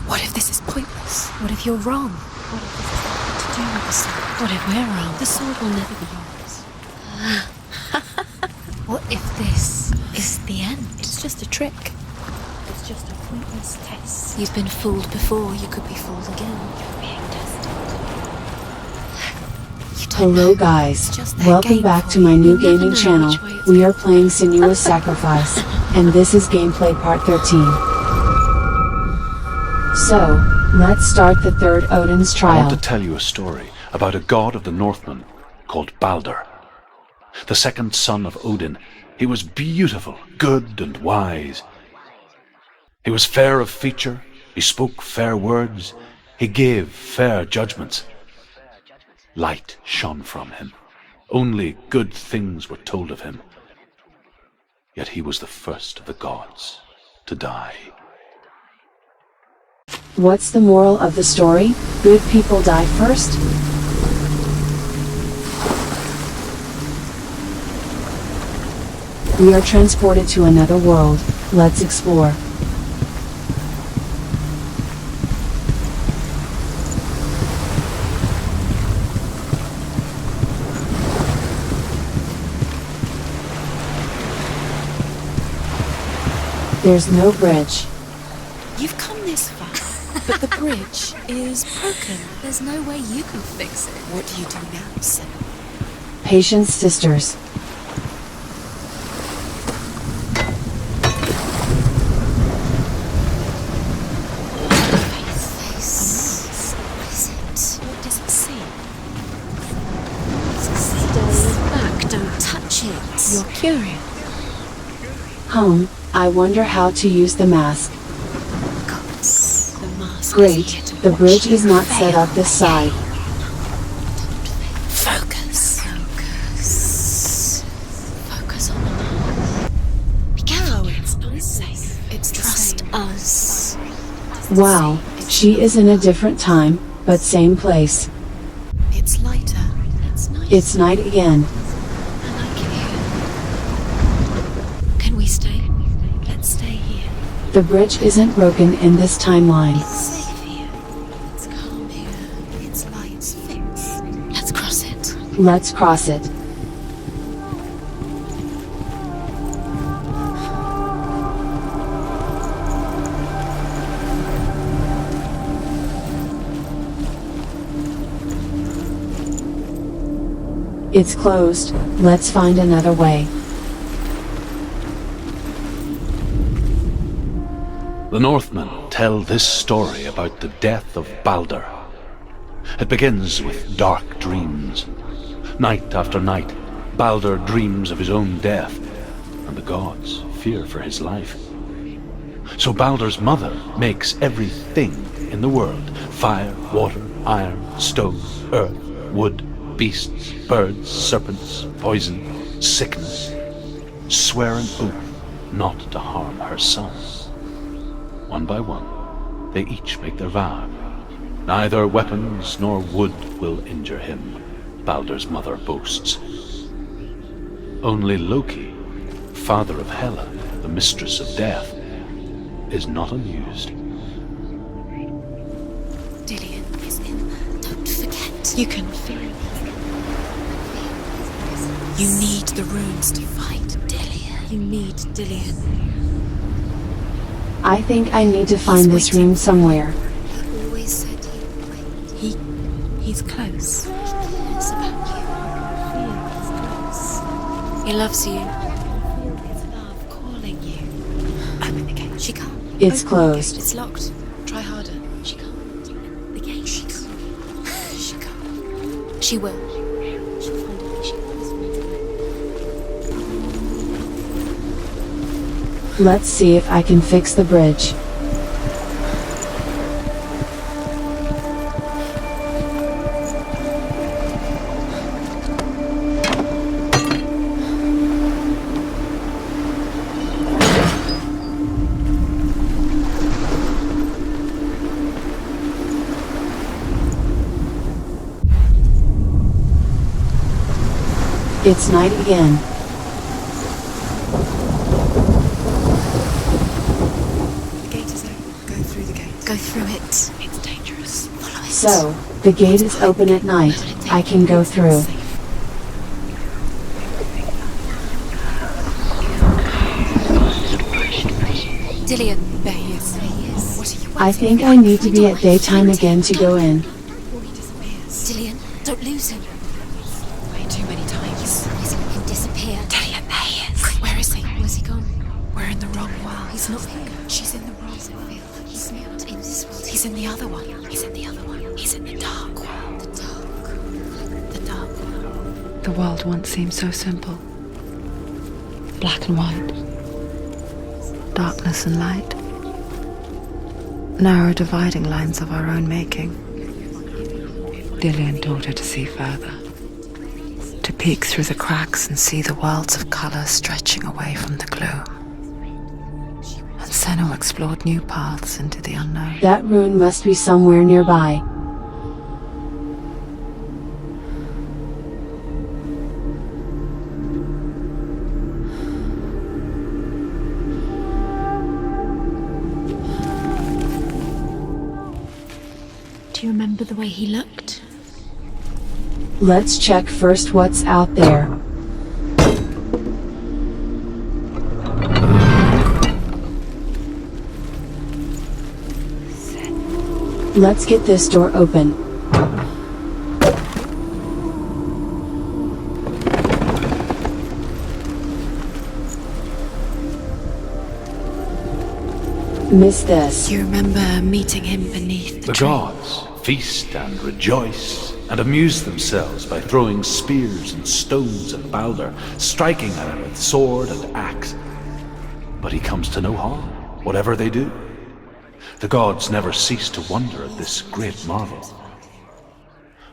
What if this is pointless? What if you're wrong? What if this has nothing to do with the sword? What if we're wrong? The sword will never be yours. What if this is the end? It's just a trick. It's just a pointless test. You've been fooled before, you could be fooled again. You're being tested. Hello guys, welcome back to my new gaming channel. We are playing Senua's Sacrifice, and this is gameplay part 13. So, let's start the third Odin's trial. I want to tell you a story about a god of the Northmen called Balder. The second son of Odin. He was beautiful, good and wise. He was fair of feature, he spoke fair words, he gave fair judgments. Light shone from him. Only good things were told of him. Yet he was the first of the gods to die. What's the moral of the story? Good people die first? We are transported to another world. Let's explore. There's no bridge. You've come this far, but the bridge is broken. There's no way you can fix it. What do you do now, Senua? Patience, sisters. What does it see? Stay back, don't touch it. You're curious. I wonder how to use the mask. The mask. Great, the bridge is not set up this side. Focus. Focus on the mask. Be careful, it's not safe. It's trust us. Wow, she is in a different time, but same place. It's lighter. It's night again. I like it here. Can we stay? Let's stay here. The bridge isn't broken in this timeline. It's safe here. It's calm here. It's light's fixed. Let's cross it. Let's cross it. It's closed. Let's find another way. The Northmen tell this story about the death of Balder. It begins with dark dreams. Night after night, Balder dreams of his own death, and the gods fear for his life. So Balder's mother makes everything in the world: fire, water, iron, stone, earth, wood, beasts, birds, serpents, poison, sickness, swear an oath not to harm her son. One by one, they each make their vow. Neither weapons nor wood will injure him, Balder's mother boasts. Only Loki, father of Hela, the mistress of death, is not amused. Dillion is in there. Don't forget. You can feel it. You need the runes to fight Dillion. You need Dillion. I think I need to find this room somewhere. He always said he would wait. He's close. He cares about you. Feel he's close. He loves you. Feel his love calling you. Open the gate. She can't. It's Open closed. The gate. It's locked. Try harder. She can't. The gate. She can't. She can't. She will. She'll find a way. She always finds a way. Let's see if I can fix the bridge. It's night again. The gate is open. Go through the gate. Go through it. It's dangerous. Follow it. So, the gate is open at night. I can go through. Dillian, there he is. What are you waiting I think I need to be at daytime again to go in. Dillian, don't lose him. Way too many times. He's let him disappear. Dillian, there he is. Where is he? Where's he gone? We're in the wrong world. He's not here. She's in the wrong world. He's not in this world. He's in the other one. He's in the other one. He's in the dark world. The dark world. The world once seemed so simple. Black and white. Darkness and light. Narrow dividing lines of our own making. Dillian taught her to see further. To peek through the cracks and see the worlds of colour stretching away from the gloom. And Senua explored new paths into the unknown. That rune must be somewhere nearby. Do you remember the way he looked? Let's check first what's out there. Let's get this door open. Miss this. Do you remember meeting him beneath the The tree? gods feast and rejoice and amuse themselves by throwing spears and stones at Balder, striking at him with sword and axe. But he comes to no harm, whatever they do. The gods never cease to wonder at this great marvel.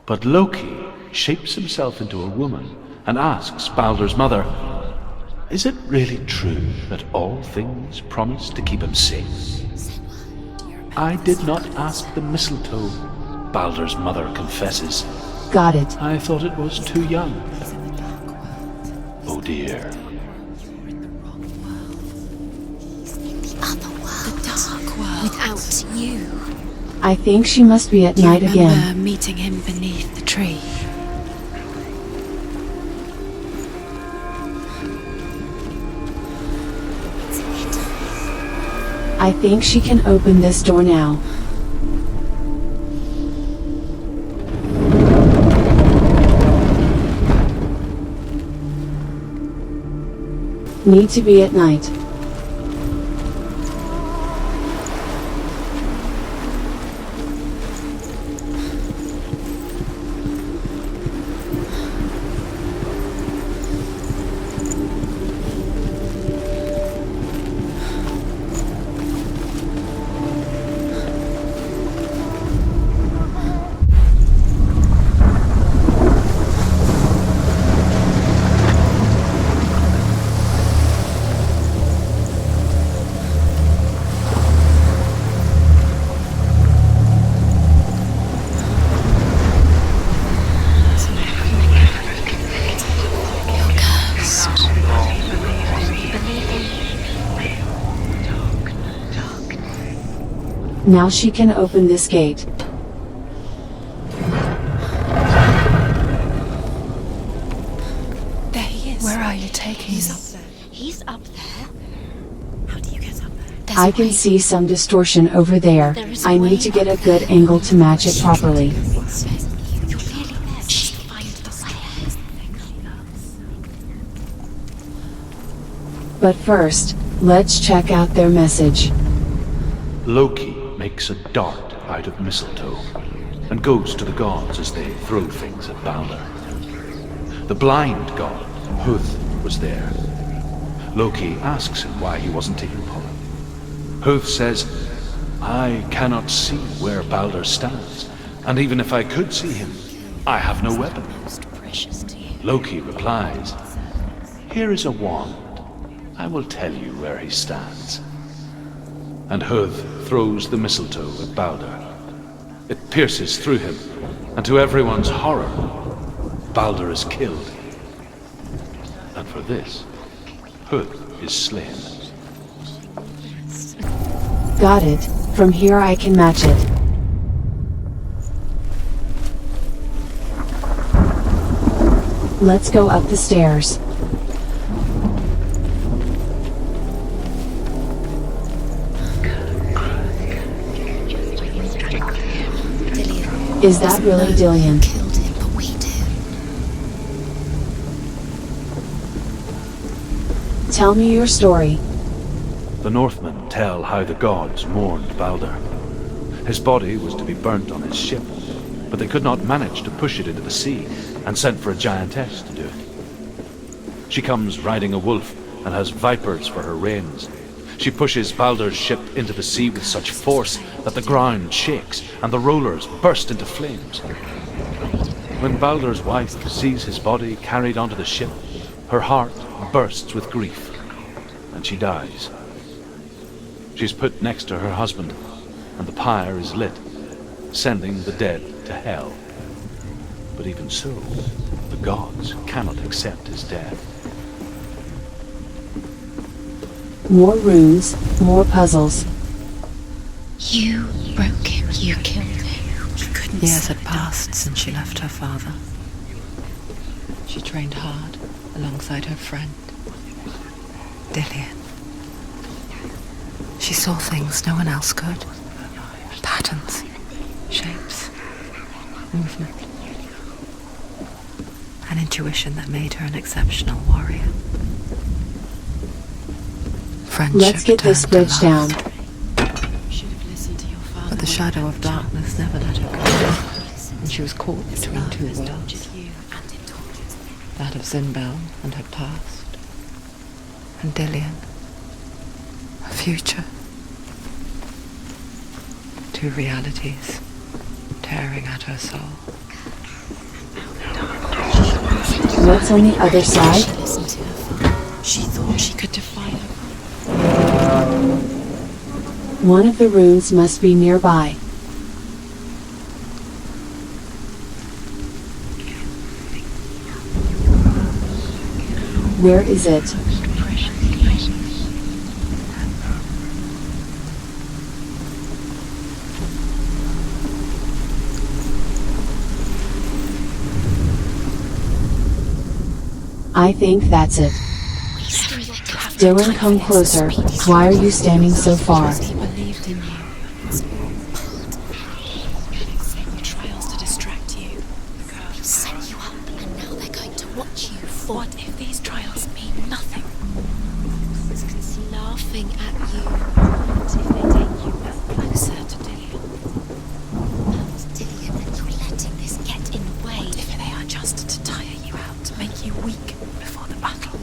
But Loki shapes himself into a woman and asks Balder's mother, "Is it really true that all things promise to keep him safe?" "I did not ask the mistletoe," Balder's mother confesses. Got it. "I thought it was too young." Oh dear. Other world. The dark world. Without you. I think she must be at Do you night remember again. meeting him beneath the tree? I think she can open this door now. Need to be at night. Now she can open this gate. There he is. Where are you taking He's me? up there. He's up there. How do you get up there? There's I a can way. see some distortion over there. There is a I way need to get a up good there. angle to match it properly. You're really there. Just find the way. But first, let's check out their message. Loki makes a dart out of mistletoe and goes to the gods as they throw things at Balder. The blind god, Huth, was there. Loki asks him why he wasn't taking part. Huth says, "I cannot see where Balder stands, and even if I could see him, I have no weapon." Most precious to you. Loki replies, "Here is a wand. I will tell you where he stands." And Huth throws the mistletoe at Balder. It pierces through him, and to everyone's horror, Balder is killed. And for this, Huth is slain. Got it. From here I can match it. Let's go up the stairs. Is that really Dillian? Killed him, but we do. Tell me your story. The Northmen tell how the gods mourned Balder. His body was to be burnt on his ship, but they could not manage to push it into the sea, and sent for a giantess to do it. She comes riding a wolf and has vipers for her reins. She pushes Balder's ship into the sea with such force that the ground shakes and the rollers burst into flames. When Balder's wife sees his body carried onto the ship, her heart bursts with grief, and she dies. She's put next to her husband, and the pyre is lit, sending the dead to hell. But even so, the gods cannot accept his death. More runes, more puzzles. You broke him. You killed him. He couldn't. Years had passed since she left her father. She trained hard alongside her friend, Dillian. She saw things no one else could. Patterns, shapes, movement. An intuition that made her an exceptional warrior. Friendship. Let's get this bridge down. But the shadow of darkness never let her go, and she was caught between two worlds. That of Zinbel and her past, and Dillian, her future. Two realities tearing at her soul. What's on the other side? She listened to her father. She thought she could defy her. One of the runes must be nearby. Where is it? I think that's it. Dylan, come closer. Why are you standing so far? He believed in you. Trials to distract you. He set you up, and now they're going to watch you fall. What if these trials mean nothing? It's laughing at you. What if they take you closer to Dillian? And Dillian, and you're letting this get in the way. What if they are just to tire you out, to make you weak before the battle?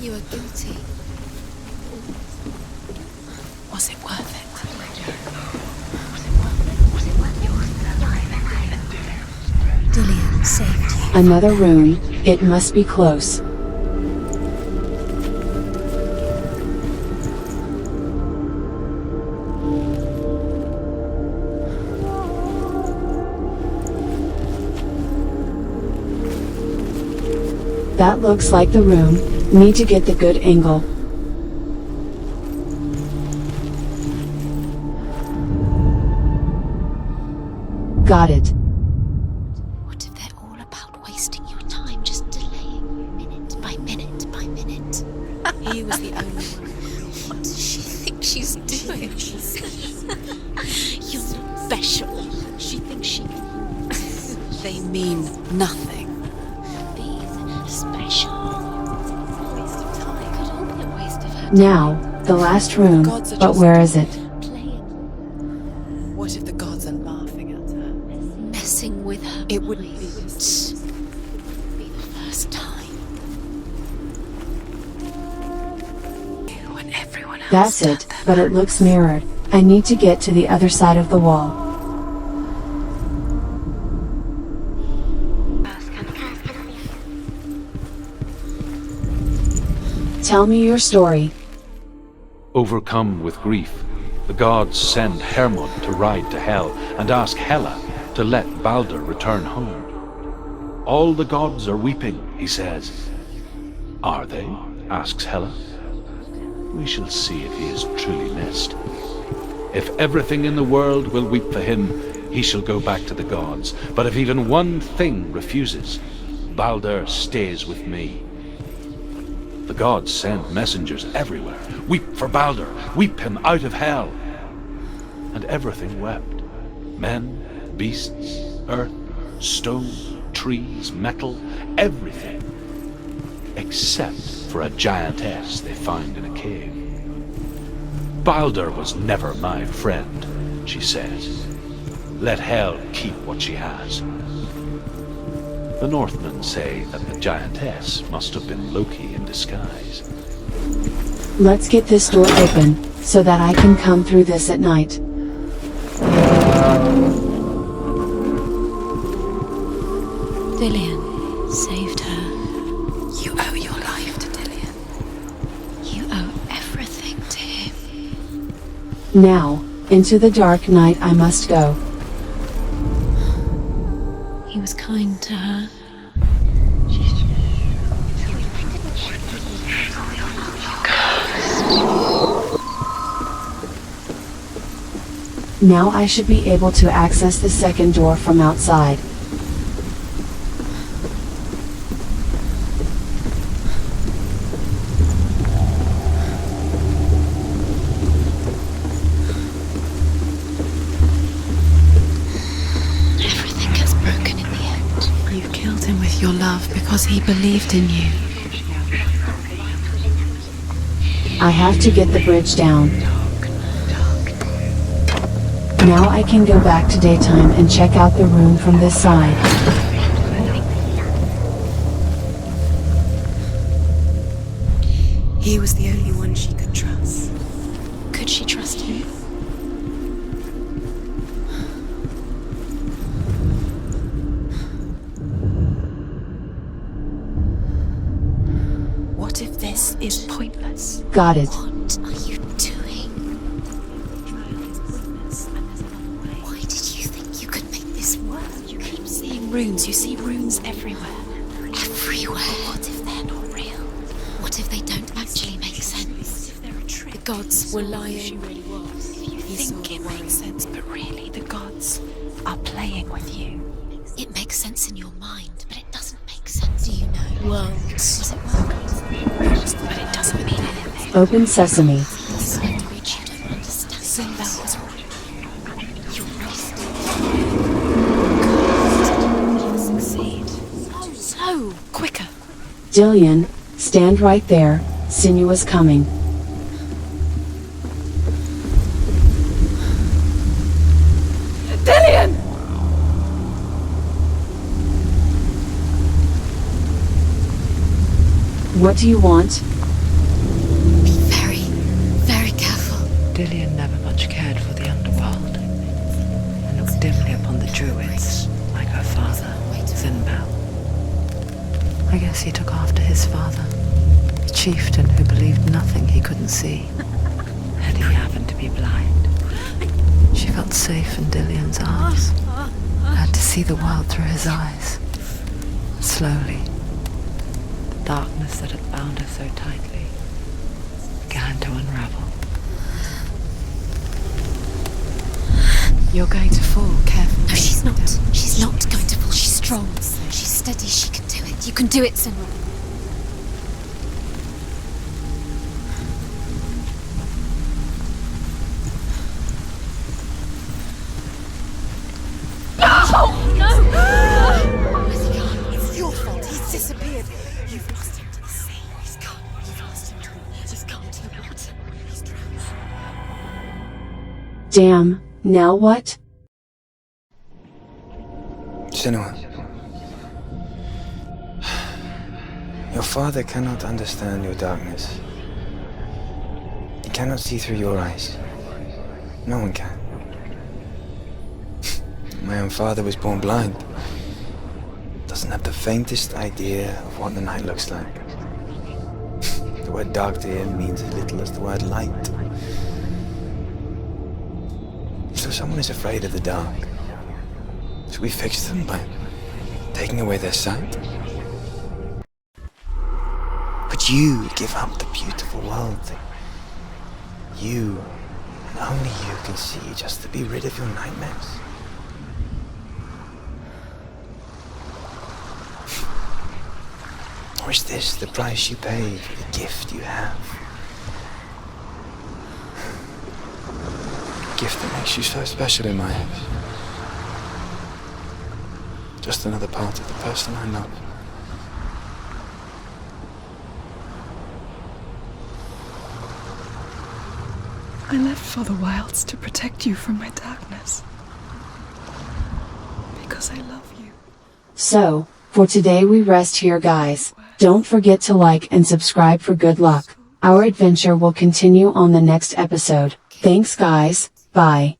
You are guilty. Was it worth it? Dillian saved you. Another rune. It must be close. That looks like the room. Need to get the good angle. Got it. What if they're all about wasting your time, just delaying minute by minute by minute? He was the only one. What does she think she's doing? You're special. She thinks she... They mean nothing. These special. Waste of time. Could all be a waste of her time. Now, the last rune, but where is it? Playing. What if the gods are laughing at her? Messing with her. It wouldn't be the first time. You and everyone else. That's it, but it looks mirrored. I need to get to the other side of the wall. Tell me your story. Overcome with grief, the gods send Hermod to ride to Hel and ask Hela to let Balder return home. All the gods are weeping, he says. Are they? Asks Hela. We shall see if he is truly missed. If everything in the world will weep for him, he shall go back to the gods. But if even one thing refuses, Balder stays with me. The gods send messengers everywhere. Weep for Balder, weep him out of hell. And everything wept. Men, beasts, earth, stone, trees, metal, everything. Except for a giantess they found in a cave. Balder was never my friend, she says. Let Hel keep what she has. The Northmen say that the giantess must have been Loki in disguise. Let's get this door open, so that I can come through this at night. Dillion saved her. You owe your life to Dillion. You owe everything to him. Now, into the dark night I must go. He was kind to her. Now I should be able to access the second door from outside. Everything gets broken in the end. You killed him with your love because he believed in you. I have to get the bridge down. Now I can go back to daytime and check out the room from this side. He was the only one she could trust. Could she trust him? What if this is pointless? Got it. What are you doing? Why did you think you could make this work? You keep seeing runes. You see runes everywhere. Everywhere. What if they're not real? What if they don't actually make sense? The gods were lying. You think it makes sense, but really the gods are playing with you. It makes sense in your mind, but it doesn't make sense. Do you know? Worlds. Does it work? But it doesn't mean anything. Open sesame. This language you don't understand. Sing bells. You're wasted. You'll succeed. So, quicker. Dillion, stand right there. Senua's coming. Dillion! What do you want? Be very, very careful. Dillion never much cared for the underworld, and looked dimly upon the druids, like her father, Sinbad. I guess he took after his father, a chieftain who believed nothing he couldn't see, had he happened to be blind. She felt safe in Dillion's arms, had to see the world through his eyes. Slowly, the darkness that had bound her so tightly began to unravel. You're going to fall, careful. No, she's not. She's not going to fall. She's strong. She's steady. She can do it. You can do it, Senua. It's your fault. He's disappeared. You've lost him to the sea. He's gone. You've lost him to He's gone to the water. He's drowned. Damn, now what? Senua, your father cannot understand your darkness. He cannot see through your eyes. No one can. My own father was born blind. Doesn't have the faintest idea of what the night looks like. The word dark to him means as little as the word light. So someone is afraid of the dark. Should we fix them by taking away their sight? But you give up the beautiful world. You And only you can see just to be rid of your nightmares. Or is this the price you pay for the gift you have? A gift that makes you so special in my eyes. Just another part of the person I love. I left for the wilds to protect you from my darkness. Because I love you. So, for today we rest here, guys. Don't forget to like and subscribe for good luck. Our adventure will continue on the next episode. Thanks, guys. Bye.